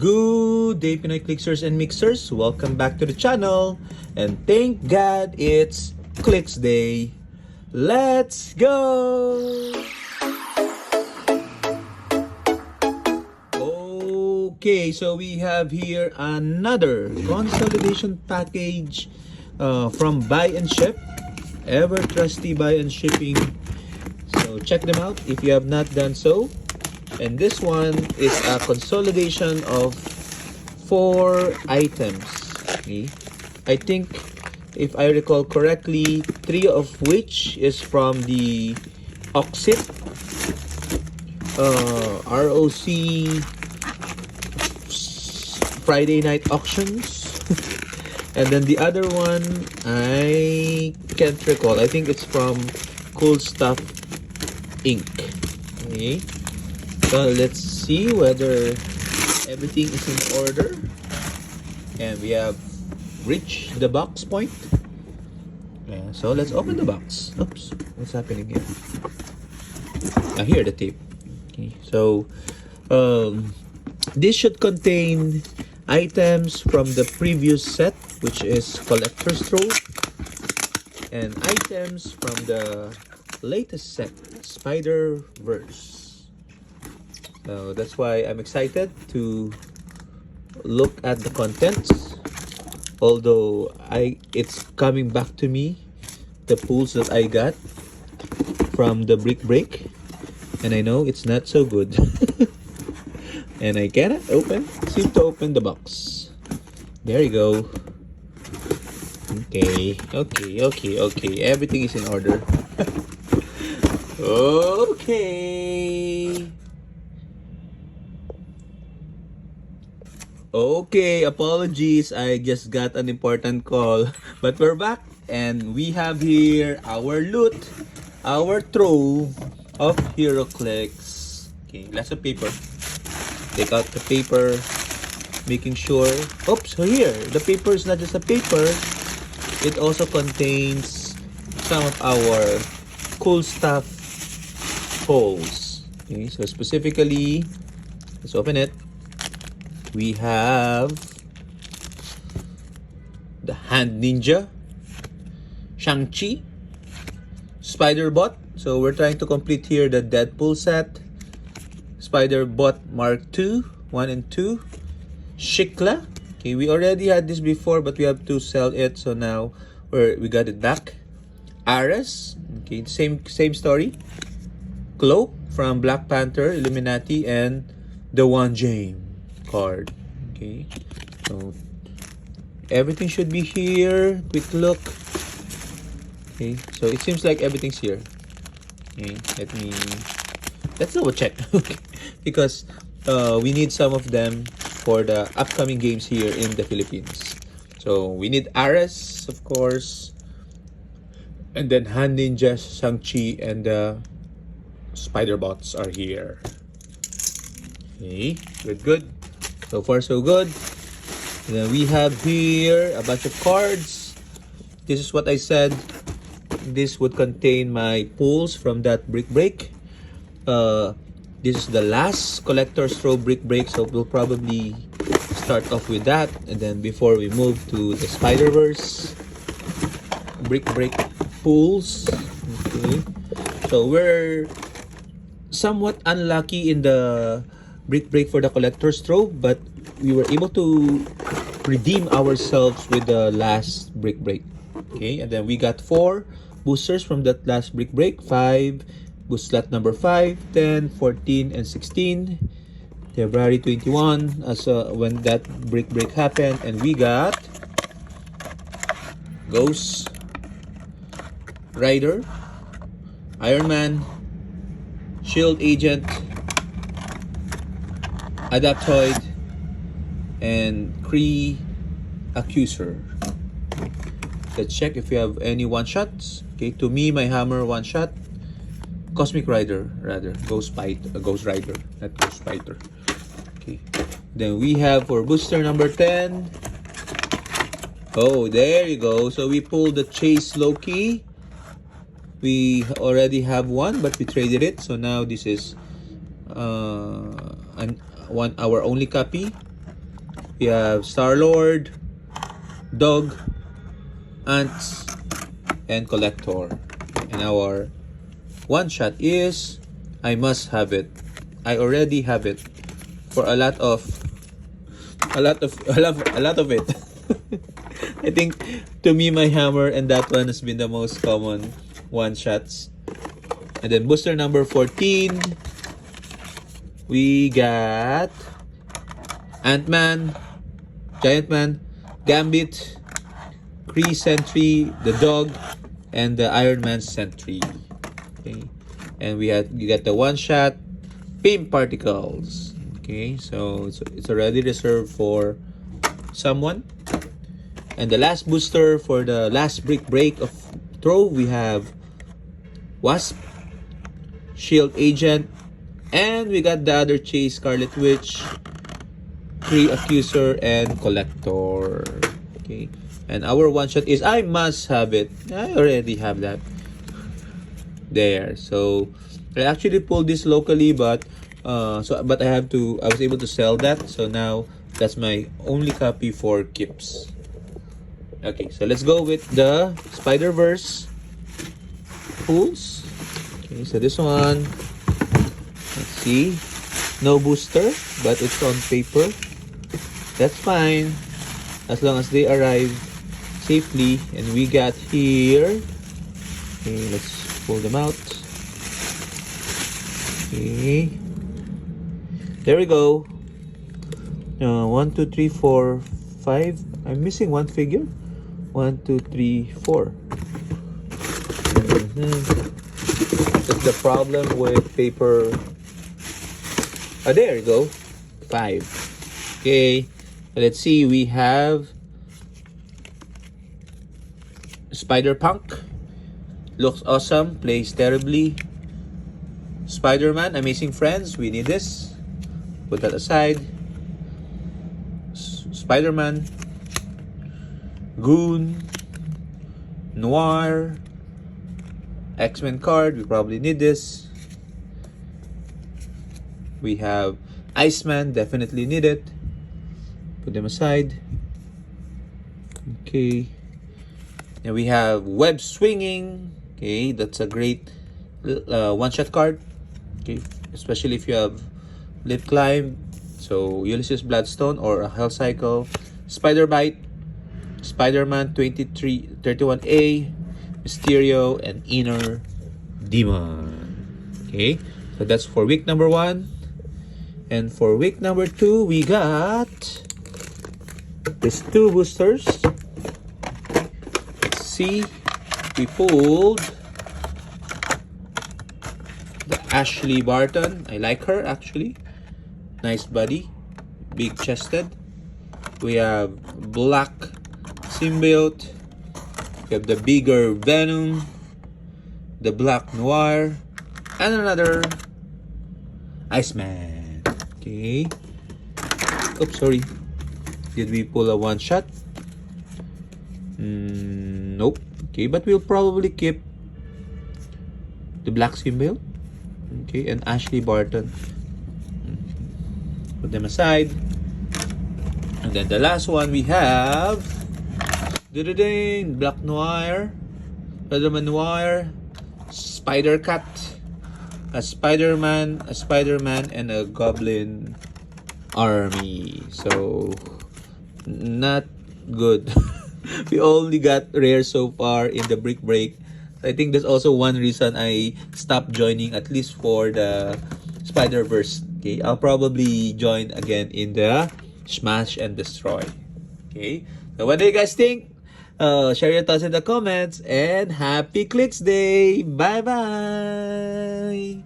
Good day, Pinoy Clicksers and Mixers. Welcome back to the channel. And thank God it's Clicks Day. Let's go! Okay, so we have here another consolidation package from Buy and Ship. Ever trusty Buy and Shipping. So check them out if you have not done so. And this one is a consolidation of 4 items. Okay. I think, if I recall correctly, 3 of which is from the Oxit ROC Friday night auctions. And then the other one, I can't recall. I think it's from Cool Stuff Inc. Okay. So let's see whether everything is in order. And we have reached the box point. Yeah, so let's open the box. Oops, what's happening here? Here, the tape. Okay, so this should contain items from the previous set, which is Collector's Trove, and items from the latest set, Spiderverse. So that's why I'm excited to look at the contents. Although it's coming back to me, the pulls that I got from the brick break, and I know it's not so good. And I cannot seem to open the box. There you go. Okay. Everything is in order. Okay. Okay, apologies. I just got an important call. But we're back and we have here our loot, our trove of Heroclix. Okay, lots of paper. Take out the paper, making sure. Oops, so here, the paper is not just a paper. It also contains some of our cool stuff holes. Okay, so specifically, let's open it. We have the Hand Ninja, Shang-Chi, Spider-Bot. So we're trying to complete here the Deadpool set. Spider-Bot Mark II, 1 and 2. Shikla. Okay, we already had this before, but we have to sell it. So now we got it back. Ares. Okay, same story. Cloak from Black Panther, Illuminati, and the One James card. Okay, so everything should be here. Quick look. Okay, so it seems like everything's here. Okay, let's double check. Okay, because we need some of them for the upcoming games here in the Philippines. So we need Ares, of course, and then Hand Ninja, Shang-Chi, and the Spider-Bots are here. Okay, good. So far so good. And then we have here a bunch of cards. This is what I said. This would contain my pulls from that brick break. This is the last Collector's Trove brick break, so we'll probably start off with that, and then before we move to the Spiderverse brick break pulls. Okay, so we're somewhat unlucky in the brick break for the Collector's Trove, but we were able to redeem ourselves with the last brick break. Okay, and then we got 4 boosters from that last brick break. 5 boost slot number 5, 10, 14, and 16. February 21 as when that brick break happened, and we got Ghost Rider, Iron Man, Shield Agent, Adaptoid, and Kree Accuser. Let's check if we have any one-shots. Okay, to me, my hammer one-shot. Cosmic Rider, rather. Ghost Rider, not Ghost Spider. Okay. Then we have for booster number 10. Oh, there you go. So we pulled the Chase Loki. We already have one, but we traded it. So now this is our only copy. We have Star-Lord, Dog, Ants, and Collector. And our one shot is I must have it. I already have it for a lot of it. I think to me my hammer and that one has been the most common one shots. And then booster number 14, we got Ant-Man, Giant Man, Gambit, Kree Sentry, the Dog, and the Iron Man Sentry. Okay, and you got the one shot Pimp Particles. Okay, so it's already reserved for someone. And the last booster for the last break of throw, we have Wasp, Shield Agent, and we got the other Chase, Scarlet Witch, Kree Accuser, and Collector. Okay, and our one shot is I must have it. I already have that there. So I actually pulled this locally, but I was able to sell that. So now that's my only copy for keeps. Okay, so let's go with the Spiderverse pulls. Okay, so this one, let's see, no booster, but it's on paper. That's fine, as long as they arrive safely. And we got here, okay, let's pull them out. Okay, there we go. 1, 2, 3, 4, 5. I'm missing one figure. 1, 2, 3, 4. That's the problem with paper. There you go. 5. Okay. Let's see. We have Spider-Punk. Looks awesome. Plays terribly. Spider-Man. Amazing Friends. We need this. Put that aside. Spider-Man. Goon, Noir, X-Men card, we probably need this. We have Iceman, definitely need it. Put them aside. Okay. And we have Web Swinging. Okay, that's a great one-shot card. Okay, especially if you have Lip Climb. So Ulysses Bloodstone or a Hell Cycle. Spider Bite. Spider-Man 2331A, Mysterio, and Inner Demon. Okay, so that's for week number 1. And for week number 2, we got these 2 boosters. Let's see, we pulled the Ashley Barton. I like her actually. Nice body, big chested. We have Black Symbiote, we have the bigger Venom, the Black Noir, and another Iceman. Okay. Oops, sorry. Did we pull a one shot? Nope. Okay, but we'll probably keep the Black Symbiote. Okay, and Ashley Barton. Put them aside. And then the last one we have Black Noir, Spider-Man Noir, Spider-Cat, a Spider-Man, and a Goblin army. So not good. We only got rare so far in the brick break. I think that's also one reason I stopped joining, at least for the Spider-Verse. Okay, I'll probably join again in the Smash and Destroy. Okay, so what do you guys think? Share your thoughts in the comments, and happy Clicks Day! Bye bye!